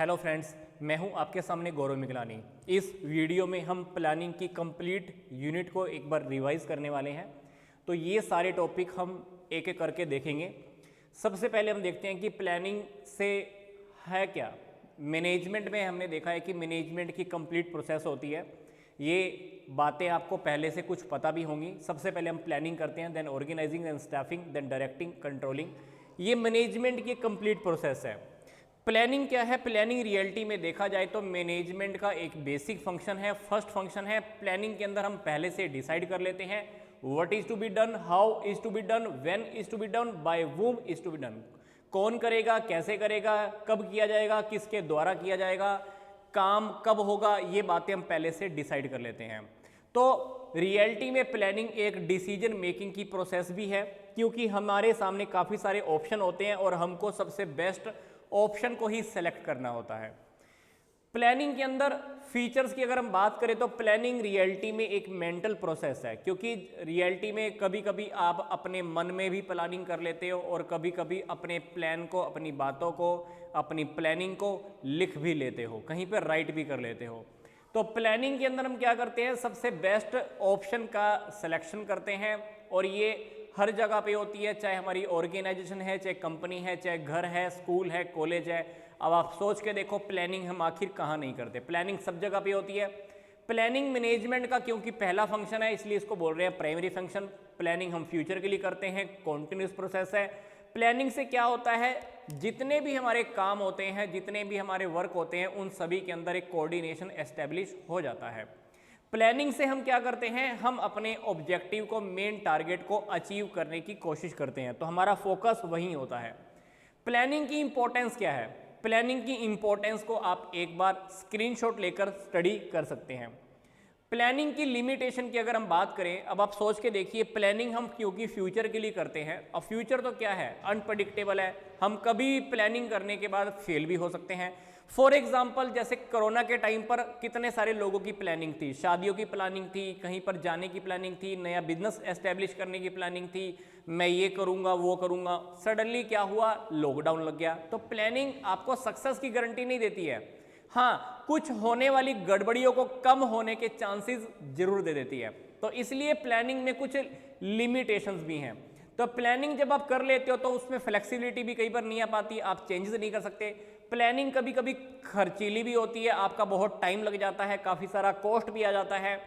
Hello friends, मैं हूं आपके सामने गौरव मिगलानी। इस वीडियो में हम प्लानिंग की कंप्लीट यूनिट को एक बार रिवाइज करने वाले हैं। तो ये सारे टॉपिक हम एक एक करके देखेंगे। सबसे पहले हम देखते हैं कि प्लानिंग से है क्या। मैनेजमेंट में हमने देखा है कि मैनेजमेंट की कंप्लीट प्रोसेस होती है। ये बातें आपको पहले से कुछ पता भी होंगी। सबसे पहले हम प्लानिंग करते हैं, then organising, then staffing, then directing, controlling. ये मैनेजमेंट की कंप्लीट प्रोसेस है। प्लानिंग क्या है? प्लानिंग रियलिटी में देखा जाए तो मैनेजमेंट का एक बेसिक फंक्शन है, फर्स्ट फंक्शन है। प्लानिंग के अंदर हम पहले से डिसाइड कर लेते हैं what is to be done, how is to be done, when is to be done, by whom is to be done. कौन करेगा, कैसे करेगा, कब किया जाएगा, किसके द्वारा किया जाएगा, काम कब होगा, ये बातें हम पहले से डिसाइड कर लेते हैं। तो रियलिटी में प्लानिंग एक डिसीजन मेकिंग की प्रोसेस भी है, क्योंकि हमारे सामने काफ़ी सारे ऑप्शन होते हैं और हमको सबसे बेस्ट ऑप्शन को ही सेलेक्ट करना होता है। प्लानिंग के अंदर फीचर्स की अगर हम बात करें तो प्लानिंग रियलिटी में एक मेंटल प्रोसेस है, क्योंकि रियलिटी में कभी कभी आप अपने मन में भी प्लानिंग कर लेते हो और कभी कभी अपने प्लान को, अपनी बातों को, अपनी प्लानिंग को लिख भी लेते हो, कहीं पर राइट भी कर लेते हो। तो प्लानिंग के अंदर हम क्या करते हैं, सबसे बेस्ट ऑप्शन का सिलेक्शन करते हैं और ये हर जगह पे होती है, चाहे हमारी ऑर्गेनाइजेशन है, चाहे कंपनी है, चाहे घर है, स्कूल है, कॉलेज है। अब आप सोच के देखो प्लानिंग हम आखिर कहाँ नहीं करते। प्लानिंग सब जगह पे होती है। प्लानिंग मैनेजमेंट का क्योंकि पहला फंक्शन है, इसलिए इसको बोल रहे हैं प्राइमरी फंक्शन। प्लानिंग हम फ्यूचर के लिए करते हैं, कॉन्टिन्यूस प्रोसेस है। प्लानिंग से क्या होता है, जितने भी हमारे काम होते हैं, जितने भी हमारे वर्क होते हैं, उन सभी के अंदर एक कोऑर्डिनेशन एस्टेब्लिश हो जाता है। प्लानिंग से हम क्या करते हैं, हम अपने ऑब्जेक्टिव को, मेन टारगेट को अचीव करने की कोशिश करते हैं। तो हमारा फोकस वहीं होता है। प्लानिंग की इंपॉर्टेंस क्या है? प्लानिंग की इंपॉर्टेंस को आप एक बार स्क्रीनशॉट लेकर स्टडी कर सकते हैं। प्लानिंग की लिमिटेशन की अगर हम बात करें, अब आप सोच के देखिए, प्लानिंग हम क्योंकि फ्यूचर के लिए करते हैं। अब फ्यूचर तो क्या है, अनप्रडिक्टेबल है। हम कभी प्लानिंग करने के बाद फेल भी हो सकते हैं। फॉर एग्जाम्पल, जैसे कोरोना के टाइम पर कितने सारे लोगों की प्लानिंग थी, शादियों की प्लानिंग थी, कहीं पर जाने की प्लानिंग थी, नया बिजनेस एस्टेब्लिश करने की प्लानिंग थी, मैं ये करूंगा वो करूंगा। सडनली क्या हुआ, लॉकडाउन लग गया। तो प्लानिंग आपको सक्सेस की गारंटी नहीं देती है। हाँ, कुछ होने वाली गड़बड़ियों को कम होने के चांसेस जरूर दे देती है। तो इसलिए प्लानिंग में कुछ लिमिटेशंस भी हैं। तो प्लानिंग जब आप कर लेते हो तो उसमें फ्लेक्सिबिलिटी भी कई बार नहीं आ पाती, आप चेंजेस नहीं कर सकते। प्लानिंग कभी कभी खर्चीली भी होती है, आपका बहुत टाइम लग जाता है, काफ़ी सारा कॉस्ट भी आ जाता है।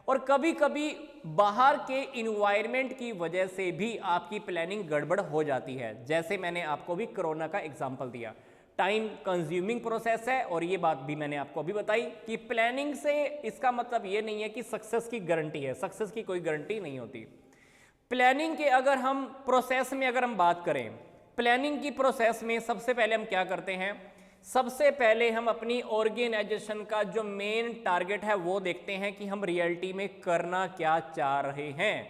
और कभी कभी बाहर के इन्वायरमेंट की वजह से भी आपकी प्लानिंग गड़बड़ हो जाती है, जैसे मैंने आपको भी कोरोना का एग्जाम्पल दिया। टाइम कंज्यूमिंग प्रोसेस है और ये बात भी मैंने आपको अभी बताई कि प्लानिंग से इसका मतलब ये नहीं है कि सक्सेस की गारंटी है। सक्सेस की कोई गारंटी नहीं होती। प्लानिंग के अगर हम प्रोसेस में अगर हम बात करें, प्लानिंग की प्रोसेस में सबसे पहले हम क्या करते हैं, सबसे पहले हम अपनी ऑर्गेनाइजेशन का जो मेन टारगेट है वो देखते हैं कि हम रियलिटी में करना क्या चाह रहे हैं।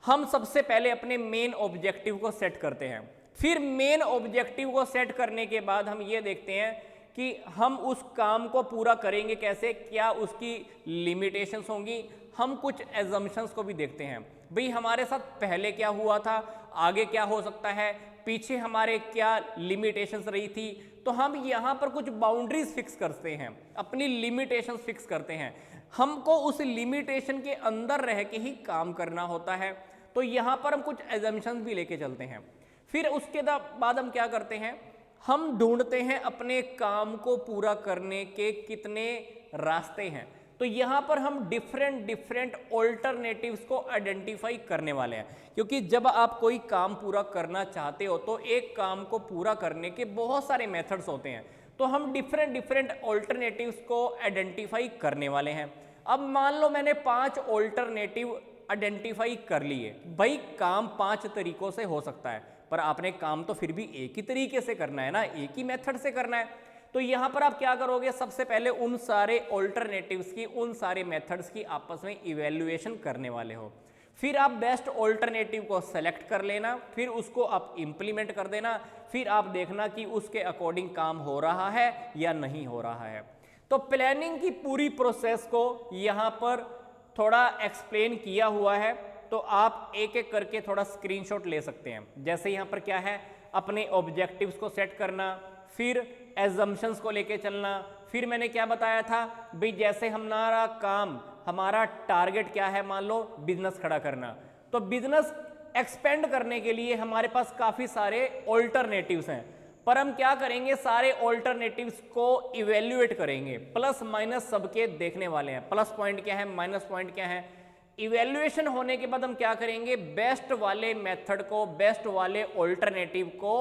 हम सबसे पहले अपने मेन ऑब्जेक्टिव को सेट करते हैं। फिर मेन ऑब्जेक्टिव को सेट करने के बाद हम ये देखते हैं कि हम उस काम को पूरा करेंगे कैसे, क्या उसकी लिमिटेशंस होंगी। हम कुछ एजम्पशंस को भी देखते हैं, भाई हमारे साथ पहले क्या हुआ था, आगे क्या हो सकता है, पीछे हमारे क्या लिमिटेशंस रही थी। तो हम यहाँ पर कुछ बाउंड्रीज फिक्स करते हैं, अपनी लिमिटेशंस फिक्स करते हैं। हमको उस लिमिटेशन के अंदर रह के ही काम करना होता है। तो यहाँ पर हम कुछ एजम्पशंस भी लेके चलते हैं। फिर उसके बाद हम क्या करते हैं, हम ढूंढते हैं अपने काम को पूरा करने के कितने रास्ते हैं। तो यहां पर हम डिफरेंट ऑल्टरनेटिव्स को आइडेंटिफाई करने वाले हैं, क्योंकि जब आप कोई काम पूरा करना चाहते हो तो एक काम को पूरा करने के बहुत सारे मेथड्स होते हैं। तो हम डिफरेंट ऑल्टरनेटिव्स को आइडेंटिफाई करने वाले हैं। अब मान लो मैंने 5 ऑल्टरनेटिव आइडेंटिफाई कर लिए। भाई काम 5 तरीकों से हो सकता है, पर आपने काम तो फिर भी एक ही तरीके से करना है ना, एक ही मेथड से करना है। तो यहां पर आप क्या करोगे, सबसे पहले उन सारे ऑल्टरनेटिव्स की, उन सारे मेथड्स की आपस में इवैल्यूएशन करने वाले हो। फिर आप बेस्ट ऑल्टरनेटिव को सेलेक्ट कर लेना, फिर उसको आप इंप्लीमेंट कर देना। फिर आप देखना कि उसके अकॉर्डिंग काम हो रहा है या नहीं हो रहा है। तो प्लानिंग की पूरी प्रोसेस को यहां पर थोड़ा एक्सप्लेन किया हुआ है, तो आप एक एक करके थोड़ा स्क्रीनशॉट ले सकते हैं। जैसे यहाँ पर क्या है, अपने ऑब्जेक्टिव्स को सेट करना, फिर एजम्पशंस को लेके चलना। फिर मैंने क्या बताया था भाई, जैसे हमारा काम, हमारा टारगेट क्या है, मान लो बिजनेस खड़ा करना, तो बिजनेस एक्सपेंड करने के लिए हमारे पास काफी सारे ऑल्टरनेटिव्स हैं, पर हम क्या करेंगे, सारे ऑल्टरनेटिव्स को इवेल्युएट करेंगे, प्लस माइनस सबके देखने वाले हैं, प्लस पॉइंट क्या है, माइनस पॉइंट क्या है। इवेल्युएशन होने के बाद हम क्या करेंगे, बेस्ट वाले मेथड को, बेस्ट वाले ऑल्टरनेटिव को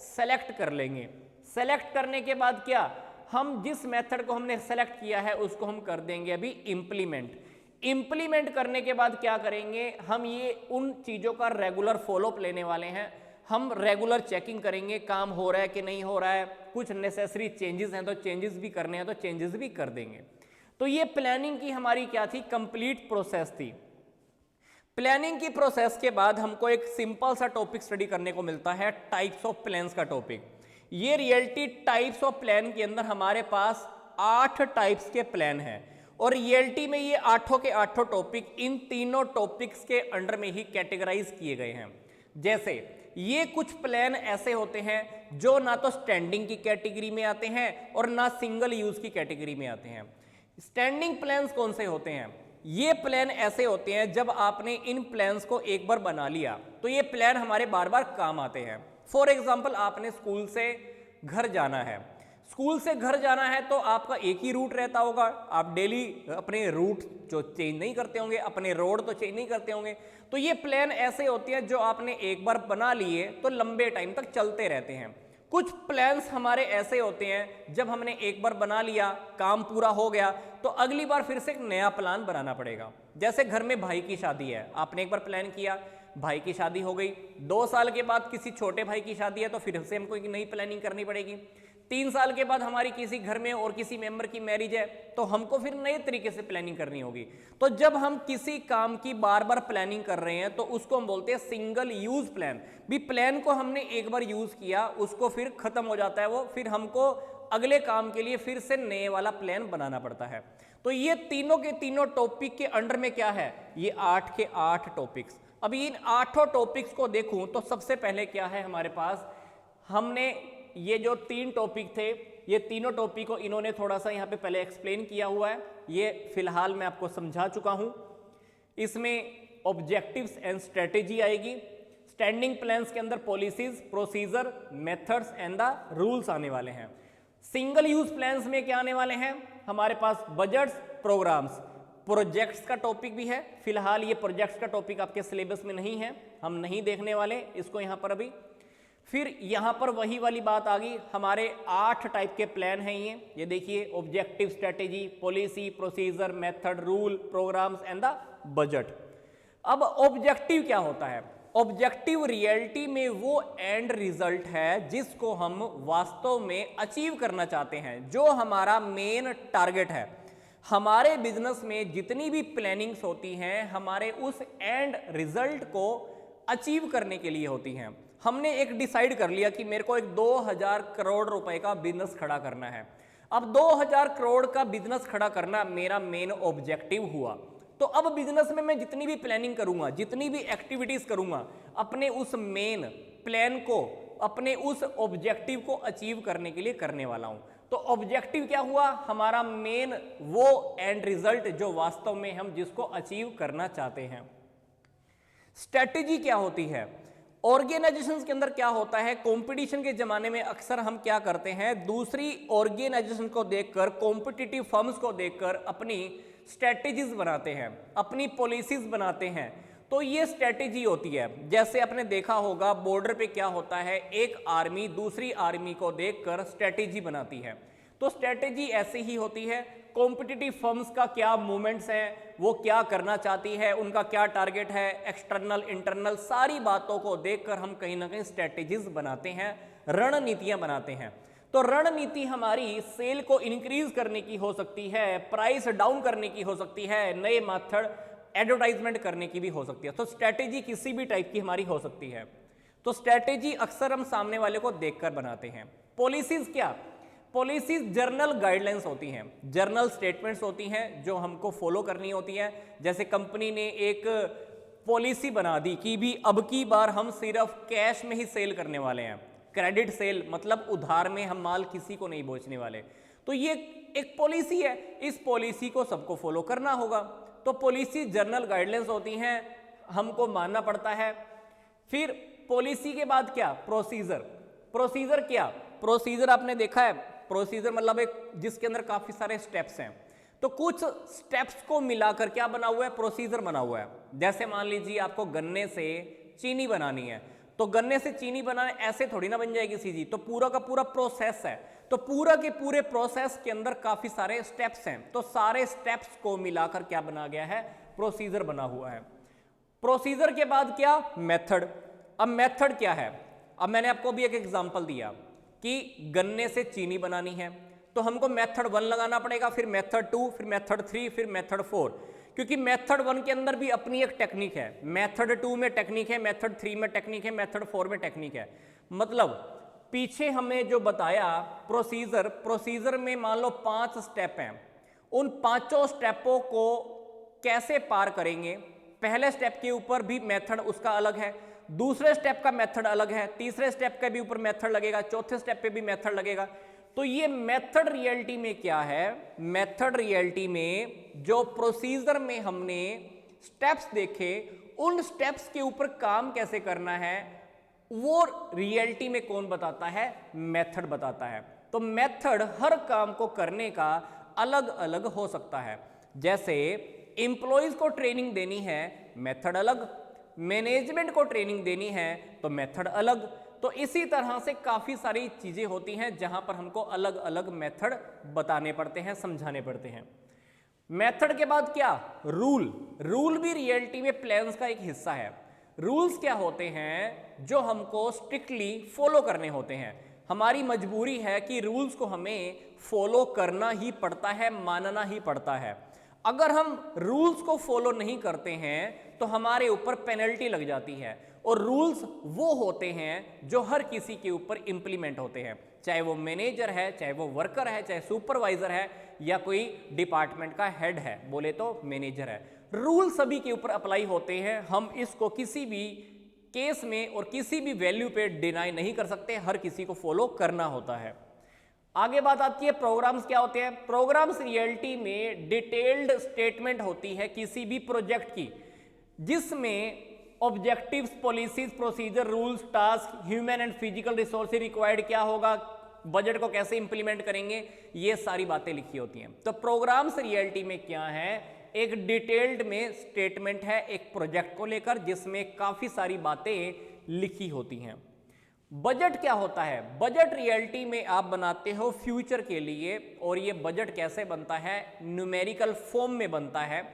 सेलेक्ट कर लेंगे। सेलेक्ट करने के बाद क्या, हम जिस मेथड को हमने सेलेक्ट किया है उसको हम कर देंगे अभी इम्प्लीमेंट। इम्प्लीमेंट करने के बाद क्या करेंगे, हम ये उन चीज़ों का रेगुलर फॉलोअप लेने वाले हैं, हम रेगुलर चेकिंग करेंगे काम हो रहा है कि नहीं हो रहा है, कुछ नेसेसरी चेंजेस हैं तो चेंजेस भी करने हैं तो चेंजेस भी कर देंगे। तो ये प्लानिंग की हमारी क्या थी, कंप्लीट प्रोसेस थी। प्लानिंग की प्रोसेस के बाद हमको एक सिंपल सा टॉपिक स्टडी करने को मिलता है, टाइप्स ऑफ प्लान्स का टॉपिक। ये रियलिटी टाइप्स ऑफ प्लान के अंदर हमारे पास 8 टाइप्स के प्लान हैं, और रियलिटी में ये 8 के 8 टॉपिक इन तीनों टॉपिक्स के अंडर में ही कैटेगराइज किए गए हैं। जैसे ये कुछ प्लान ऐसे होते हैं जो ना तो स्टैंडिंग की कैटेगरी में आते हैं और ना सिंगल यूज की कैटेगरी में आते हैं। स्टैंडिंग प्लान्स कौन से होते हैं, ये प्लान ऐसे होते हैं जब आपने इन प्लान्स को एक बार बना लिया तो ये प्लान हमारे बार बार काम आते हैं। फॉर एग्जाम्पल, आपने स्कूल से घर जाना है, स्कूल से घर जाना है तो आपका एक ही रूट रहता होगा, आप डेली अपने रूट जो चेंज नहीं करते होंगे, अपने रोड तो चेंज नहीं करते होंगे। तो ये प्लान ऐसे होते हैं जो आपने एक बार बना लिए तो लंबे टाइम तक चलते रहते हैं। कुछ प्लान्स हमारे ऐसे होते हैं जब हमने एक बार बना लिया, काम पूरा हो गया, तो अगली बार फिर से एक नया प्लान बनाना पड़ेगा। जैसे घर में भाई की शादी है, आपने एक बार प्लान किया, भाई की शादी हो गई, 2 साल के बाद किसी छोटे भाई की शादी है तो फिर से हमको एक नई प्लानिंग करनी पड़ेगी। 3 साल के बाद हमारी किसी घर में और किसी मेंबर की मैरिज है तो हमको फिर नए तरीके से प्लानिंग करनी होगी। तो जब हम किसी काम की बार बार प्लानिंग कर रहे हैं तो उसको हम बोलते हैं सिंगल यूज प्लान। भी प्लान को हमने एक बार यूज किया, उसको फिर खत्म हो जाता है वो, फिर हमको अगले काम के लिए फिर से नए वाला प्लान बनाना पड़ता है। तो ये तीनों के तीनों टॉपिक के अंडर में क्या है, ये 8 के 8 टॉपिक्स। अभी इन 8 टॉपिक्स को देखूं तो सबसे पहले क्या है हमारे पास, हमने ये जो 3 टॉपिक थे, ये तीनों टॉपिक को इन्होंने थोड़ा सा यहाँ पे पहले एक्सप्लेन किया हुआ है, ये फिलहाल मैं आपको समझा चुका हूँ। इसमें ऑब्जेक्टिव्स एंड स्ट्रेटेजी आएगी, स्टैंडिंग प्लान्स के अंदर policies, procedure, methods and the rules आने वाले हैं। सिंगल यूज प्लान्स में क्या आने वाले हैं हमारे पास, बजट्स, प्रोग्राम्स, प्रोजेक्ट्स का टॉपिक भी है। फिलहाल ये प्रोजेक्ट्स का टॉपिक आपके सिलेबस में नहीं है, हम नहीं देखने वाले इसको यहाँ पर अभी। फिर यहाँ पर वही वाली बात आ गई, हमारे 8 टाइप के प्लान हैं ये देखिए, objective, strategy, policy, procedure, method, rule, programmes and the budget. अब ऑब्जेक्टिव क्या होता है, ऑब्जेक्टिव रियलिटी में वो एंड रिजल्ट है जिसको हम वास्तव में अचीव करना चाहते हैं, जो हमारा मेन टारगेट है। हमारे बिजनेस में जितनी भी प्लानिंग्स होती हैं हमारे उस एंड रिजल्ट को अचीव करने के लिए होती हैं। हमने एक डिसाइड कर लिया कि मेरे को एक 2000 करोड़ रुपए का बिजनेस खड़ा करना है। अब 2000 करोड़ का बिजनेस खड़ा करना मेरा मेन ऑब्जेक्टिव हुआ, तो अब बिजनेस में मैं जितनी भी प्लानिंग करूंगा, जितनी भी एक्टिविटीज करूंगा, अपने उस मेन प्लान को, अपने उस ऑब्जेक्टिव को अचीव करने के लिए करने वाला हूं। तो ऑब्जेक्टिव क्या हुआ, हमारा मेन वो एंड रिजल्ट जो वास्तव में हम जिसको अचीव करना चाहते हैं। स्ट्रेटेजी क्या होती है, ऑर्गेनाइजेशंस के अंदर क्या होता है, कंपटीशन के जमाने में अक्सर हम क्या करते हैं, दूसरी ऑर्गेनाइजेशन को देखकर, कॉम्पिटिटिव फर्म्स को देखकर अपनी स्ट्रेटेजीज बनाते हैं, अपनी पॉलिसीज बनाते हैं। तो ये स्ट्रेटेजी होती है। जैसे आपने देखा होगा बॉर्डर पे क्या होता है, एक आर्मी दूसरी आर्मी को देखकर स्ट्रेटेजी बनाती है। तो स्ट्रेटेजी ऐसी ही होती है। कॉम्पिटिटिव फर्म्स का क्या मूवमेंट्स हैं, वो क्या करना चाहती है, उनका क्या टारगेट है, एक्सटर्नल इंटरनल सारी बातों को देखकर हम कहीं ना कहीं स्ट्रेटेजीज बनाते हैं, रणनीतियां बनाते हैं। तो रणनीति हमारी सेल को इंक्रीज करने की हो सकती है, प्राइस डाउन करने की हो सकती है, नए मेथड एडवर्टाइजमेंट करने की भी हो सकती है। तो स्ट्रेटेजी किसी भी टाइप की हमारी हो सकती है। तो स्ट्रेटेजी अक्सर हम सामने वाले को देखकर बनाते हैं। पॉलिसीज क्या, पॉलिसीज जर्नल गाइडलाइंस होती हैं, जर्नल स्टेटमेंट्स होती हैं जो हमको फॉलो करनी होती हैं। जैसे कंपनी ने एक पॉलिसी बना दी कि भी अब की बार हम सिर्फ कैश में ही सेल करने वाले हैं, क्रेडिट सेल मतलब उधार में हम माल किसी को नहीं बेचने वाले। तो ये एक पॉलिसी है, इस पॉलिसी को सबको फॉलो करना होगा। तो पॉलिसी जर्नल गाइडलाइंस होती हैं, हमको मानना पड़ता है। फिर पॉलिसी के बाद क्या, प्रोसीजर। प्रोसीजर क्या, प्रोसीजर आपने देखा है, प्रोसीजर मतलब एक जिसके अंदर काफी सारे स्टेप्स हैं। तो कुछ स्टेप्स को मिलाकर क्या बना हुआ है, प्रोसीजर बना हुआ है। जैसे मान लीजिए आपको गन्ने से चीनी बनानी है, तो गन्ने से चीनी बनाने ऐसे थोड़ी ना बन जाएगी सीधी, तो पूरा का पूरा प्रोसेस है। तो पूरा के पूरे प्रोसेस के अंदर काफी सारे स्टेप्स हैं, तो सारे स्टेप्स को मिलाकर क्या बना गया है, प्रोसीजर बना हुआ है। प्रोसीजर के बाद क्या, मेथड। अब मेथड क्या है, अब मैंने आपको भी एक एग्जांपल दिया कि गन्ने से चीनी बनानी है, तो हमको मेथड 1 लगाना पड़ेगा, फिर मेथड 2, फिर मेथड 3, फिर मेथड 4, क्योंकि मेथड 1 के अंदर भी अपनी एक टेक्निक है, मेथड 2 में टेक्निक है, मेथड 3 में टेक्निक है, मेथड 4 में टेक्निक है। मतलब पीछे हमें जो बताया प्रोसीजर, प्रोसीजर में मान लो 5 स्टेप हैं, उन 5 स्टेपों को कैसे पार करेंगे, पहले स्टेप के ऊपर भी मेथड उसका अलग है, दूसरे स्टेप का मेथड अलग है, तीसरे स्टेप के भी ऊपर मेथड लगेगा, चौथे स्टेप पे भी मेथड लगेगा। तो ये मेथड रियलिटी में क्या है, मेथड रियलिटी में जो प्रोसीजर में हमने स्टेप्स देखे, उन स्टेप्स के ऊपर काम कैसे करना है वो रियलिटी में कौन बताता है, मेथड बताता है। तो मेथड हर काम को करने का अलग अलग हो सकता है। जैसे एम्प्लॉइज को ट्रेनिंग देनी है, मेथड अलग, मैनेजमेंट को ट्रेनिंग देनी है तो मेथड अलग। तो इसी तरह से काफी सारी चीजें होती हैं जहां पर हमको अलग अलग मेथड बताने पड़ते हैं, समझाने पड़ते हैं। मेथड के बाद क्या, रूल। रूल भी रियलिटी में प्लान्स का एक हिस्सा है। रूल्स क्या होते हैं, जो हमको स्ट्रिक्टली फॉलो करने होते हैं। हमारी मजबूरी है कि रूल्स को हमें फॉलो करना ही पड़ता है, मानना ही पड़ता है। अगर हम रूल्स को फॉलो नहीं करते हैं तो हमारे ऊपर पेनल्टी लग जाती है। और रूल्स वो होते हैं जो हर किसी के ऊपर इंप्लीमेंट होते हैं, चाहे वो मैनेजर है, चाहे वो वर्कर है, चाहे सुपरवाइजर है, या कोई डिपार्टमेंट का हेड है, बोले तो मैनेजर है। रूल सभी के ऊपर अप्लाई होते हैं। हम इसको किसी भी केस में और किसी भी वैल्यू पे डिनाई नहीं कर सकते, हर किसी को फॉलो करना होता है। आगे बात आती है प्रोग्राम्स क्या होते हैं। प्रोग्राम्स रियलिटी में डिटेल्ड स्टेटमेंट होती है किसी भी प्रोजेक्ट की, जिसमें objectives, policies, procedure, rules, task, human and physical resources required क्या होगा, बजट को कैसे इंप्लीमेंट करेंगे, ये सारी बातें लिखी होती हैं। तो प्रोग्राम्स रियलिटी में क्या है, एक डिटेल्ड में स्टेटमेंट है एक प्रोजेक्ट को लेकर, जिसमें काफी सारी बातें लिखी होती हैं। बजट क्या होता है, बजट रियलिटी में आप बनाते हो फ्यूचर के लिए, और ये बजट कैसे बनता है, न्यूमेरिकल फॉर्म में बनता है।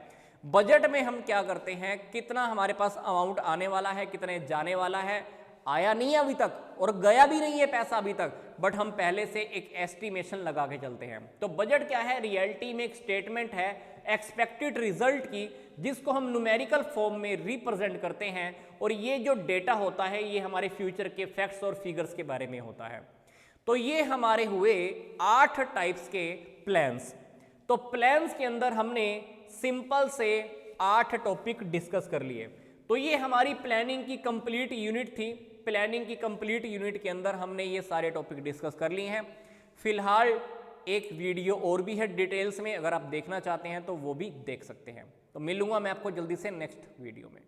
बजट में हम क्या करते हैं, कितना हमारे पास अमाउंट आने वाला है, कितने जाने वाला है, आया नहीं है अभी तक और गया भी नहीं है पैसा अभी तक, बट हम पहले से एक एस्टिमेशन लगा के चलते हैं। तो बजट क्या है, रियलिटी में एक स्टेटमेंट है एक्सपेक्टेड रिजल्ट की, जिसको हम न्यूमेरिकल फॉर्म में रिप्रेजेंट करते हैं। और ये जो डेटा होता है ये हमारे फ्यूचर के फैक्ट्स और फिगर्स के बारे में होता है। तो ये हमारे हुए 8 टाइप्स के प्लान्स। तो प्लान्स के अंदर हमने सिंपल से 8 टॉपिक डिस्कस कर लिए। तो ये हमारी प्लानिंग की कंप्लीट यूनिट थी। प्लानिंग की कंप्लीट यूनिट के अंदर हमने ये सारे टॉपिक डिस्कस कर लिए हैं। फिलहाल एक वीडियो और भी है डिटेल्स में, अगर आप देखना चाहते हैं तो वो भी देख सकते हैं। तो मिलूंगा मैं आपको जल्दी से नेक्स्ट वीडियो में।